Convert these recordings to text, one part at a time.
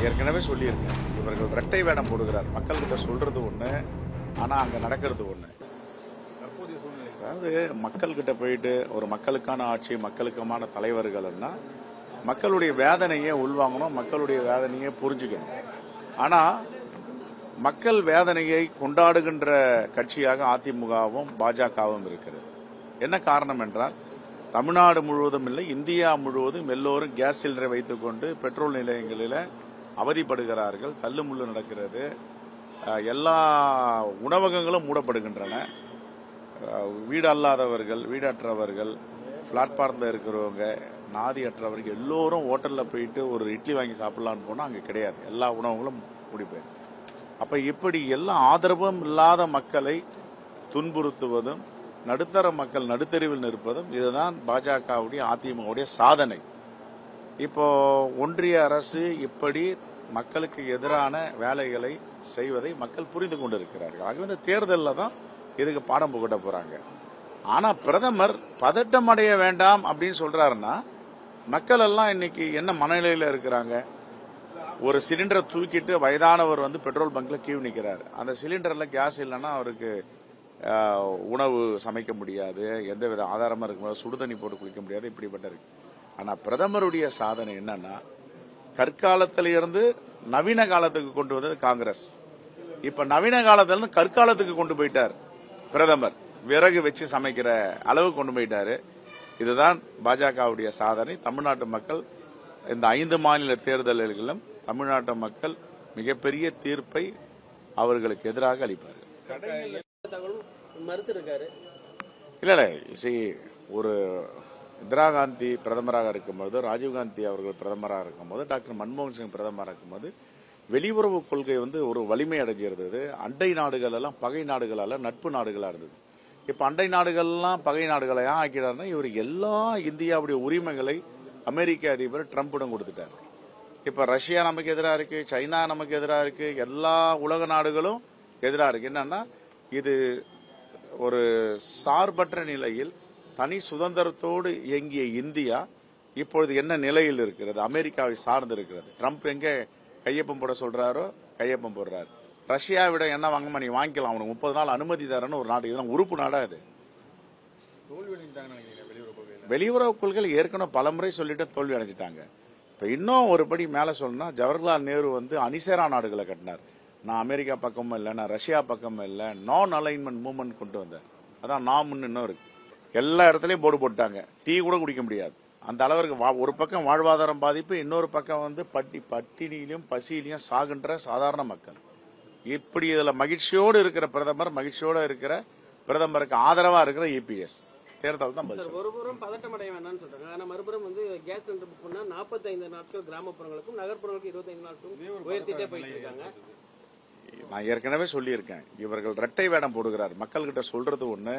ஏற்கனவே சொல்லியிருக்கேன், இவர்கள் இரட்டை வேடம் போடுகிறார். மக்கள்கிட்ட சொல்றது ஒண்ணு, ஆனா அங்க நடக்கிறது ஒண்ணு. அதாவது மக்கள்கிட்ட போயிட்டு ஒரு மக்களுக்கான ஆட்சி, மக்களுக்கான தலைவர்கள்னா மக்களுடைய வேதனையை உள்வாங்கணும், மக்களுடைய வேதனையை புரிஞ்சுக்கணும். ஆனா மக்கள் வேதனையை கொண்டாடுகின்ற கட்சியாக அதிமுகவும் பாஜகவும் இருக்கிறது. என்ன காரணம் என்றால், தமிழ்நாடு முழுவதும் இல்லை, இந்தியா முழுவதும் எல்லோரும் கேஸ் சிலிண்டரை வைத்துக் கொண்டு பெட்ரோல் நிலையங்களில் அவதிப்படுகிறார்கள். தள்ளுமுள்ளு நடக்கிறது. எல்லா உணவகங்களும் மூடப்படுகின்றன. வீடு அல்லாதவர்கள், வீடற்றவர்கள், பிளாட்பாரத்தில் இருக்கிறவங்க, நாதியற்றவர்கள் எல்லோரும் ஹோட்டலில் போயிட்டு ஒரு இட்லி வாங்கி சாப்பிடலான்னு போனால் அங்கே கிடையாது. எல்லா உணவுகளும் மூடி போயிருக்கு. அப்போ இப்படி எல்லா ஆதரவும் இல்லாத மக்களை துன்புறுத்துவதும், நடுத்தர மக்கள் நடுத்தெருவில் நிற்பதும் இதுதான் பாஜகவுடைய அதிமுகவுடைய சாதனை. இப்போ ஒன்றிய அரசு இப்படி மக்களுக்கு எதிரான வேலைகளை செய்வதை மக்கள் புரிந்து கொண்டிருக்கிறார்கள். ஆகவே இந்த தேர்தலில் தான் இதுக்கு பாடம் புகட்ட போறாங்க. ஆனா பிரதமர் பதட்டம் அடைய வேண்டாம் அப்படின்னு சொல்றாருன்னா, மக்கள் எல்லாம் இன்னைக்கு என்ன மனநிலையில இருக்கிறாங்க? ஒரு சிலிண்டரை தூக்கிட்டு வயதானவர் வந்து பெட்ரோல் பங்க்ல கியூ நிற்கிறார். அந்த சிலிண்டர்ல கேஸ் இல்லைன்னா அவருக்கு உணவு சமைக்க முடியாது, எந்தவித ஆதாரமா இருக்க முடியாது, சுடுதண்ணி போட்டு குளிக்க முடியாது, இப்படிப்பட்ட இருக்கு. ஆனா பிரதமருடைய சாதனை என்னன்னா, கற்காலத்திலிருந்து நவீன காலத்துக்கு கொண்டு வந்தது காங்கிரஸ். இப்ப நவீன காலத்திலிருந்து கற்காலத்துக்கு கொண்டு போயிட்டார் பிரதமர். விறகு வச்சு சமைக்கிற அளவு கொண்டு போயிட்டாரு. இதுதான் பாஜகவுடைய சாதனை. தமிழ்நாட்டு மக்கள் இந்த 5 மாநில தேர்தல்களிலும் தமிழ்நாட்டு மக்கள் மிகப்பெரிய தீர்ப்பை அவர்களுக்கு எதிராக அளிப்பார்கள். இல்ல ஒரு இந்திரா காந்தி பிரதமராக இருக்கும்போது, ராஜீவ்காந்தி அவர்கள் பிரதமராக இருக்கும்போது, டாக்டர் மன்மோகன் சிங் பிரதமராக இருக்கும்போது வெளியுறவு கொள்கை வந்து ஒரு வலிமை அடைஞ்சிருந்தது. அண்டை நாடுகள் எல்லாம் பகை நாடுகளால நட்பு நாடுகளா இருந்தது. இப்ப அண்டை நாடுகள் எல்லாம் பகை நாடுகளை ஏன் ஆக்கிடாருன்னா, இவர் எல்லா இந்தியாவுடைய உரிமைகளை அமெரிக்க அதிபர் ட்ரம்பிடம் கொடுத்துட்டார். இப்ப ரஷ்யா நமக்கு எதிராக இருக்கு, சைனா நமக்கு எதிராக இருக்கு, எல்லா உலக நாடுகளும் எதிராக இருக்கு. என்னன்னா, இது ஒரு சார்பற்ற நிலையில் தனி சுதந்திரத்தோடு இயங்கிய இந்தியா இப்பொழுது என்ன நிலையில் இருக்கிறது? அமெரிக்காவை சார்ந்து இருக்கிறது. ட்ரம்ப் எங்க கையொப்பம் போட சொல்றாரோ கையொப்பம் போடுறாரு. ரஷ்யாவிட என்ன வாங்கணுமா நீ வாங்கிக்கலாம், அவனுக்கு 30 நாள் அனுமதி தரன்னு ஒரு நாடு. இதெல்லாம் உறுப்பு நாடா இது. வெளியுறவு கொள்கைகள் ஏற்கனவே பலமுறை சொல்லிட்டு தோல்வி அடைஞ்சிட்டாங்க. இப்ப இன்னும் ஒரு படி மேல சொல்லணும்னா, ஜவஹர்லால் நேரு வந்து அணிசேரா நாடுகளை கட்டினார். நான் அமெரிக்கா பக்கமும் இல்லை, நான் ரஷ்யா பக்கமும் இல்லை, நான் அலைன்மெண்ட் மூவ்மெண்ட் கொண்டு வந்தார். அதான் நாம்னு இன்னும் இருக்கு. எல்லா இடத்துலயும் போர்டு போட்டாங்க. டீ கூட குடிக்க முடியாது. அந்த அளவிற்கு ஒரு பக்கம் வாழ்வாதாரம் பாதிப்பு, இன்னொரு பக்கம் வந்து பட்டினியிலும் பசியிலையும் சாகின்ற சாதாரண மக்கள். இப்படி இதுல மகிழ்ச்சியோடு இருக்கிற பிரதமர், மகிழ்ச்சியோடு இருக்கிற பிரதமருக்கு ஆதரவா இருக்கிற இபிஎஸ் தேர்தல் தான் பதில். ஒருபுறம் பதட்டம் அடைய வேண்டாம்னு சொல்றாங்க. ஆனா மறுபுறம் வந்து கேஸ் சிலிண்டர் புக் பண்ணா 45 நாட்கள் கிராமப்புறங்களுக்கும் நகர்ப்புறங்களுக்கும் 25 நாட்களும் உயர்த்திட்டே போயிட்டு இருக்காங்க. நான் ஏற்கனவே சொல்லியிருக்கேன், இவர்கள் இரட்டை வேடம் போடுகிறார். மக்கள்கிட்ட சொல்றது ஒண்ணு,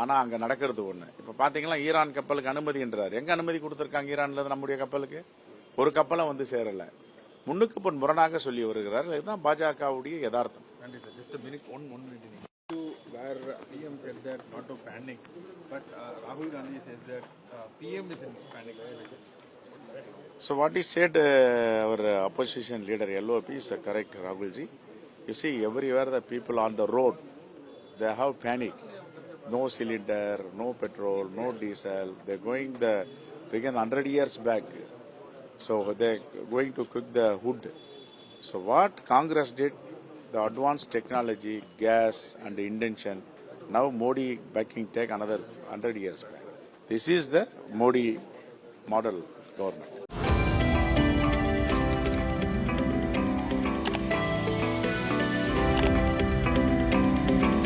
ஆனா அங்க நடக்கிறது ஒண்ணு. இப்ப பாத்தீங்கன்னா, ஈரான் கப்பலுக்கு அனுமதி என்றார். எங்க அனுமதி கொடுத்திருக்காங்க ஈரான்ல நம்முடைய கப்பலுக்கு? ஒரு கப்பலும் வந்து சேரல. முன்னுக்கு பின் முரணாக சொல்லி வருகிறார். இதுதான் பாஜகவுடைய யதார்த்தம். Where PM said that not to panic, but Rahul Gandhi says that PM is in panic. So what he said, our opposition leader LOP is correct, Rahulji. You see, everywhere the people on the road, they have panic. No cylinder, no petrol, no diesel. They're going began 100 years back. So they're going to cook the wood. So what Congress did, the advanced technology, gas and invention, now Modi backing take another 100 years back. This is the Modi model government.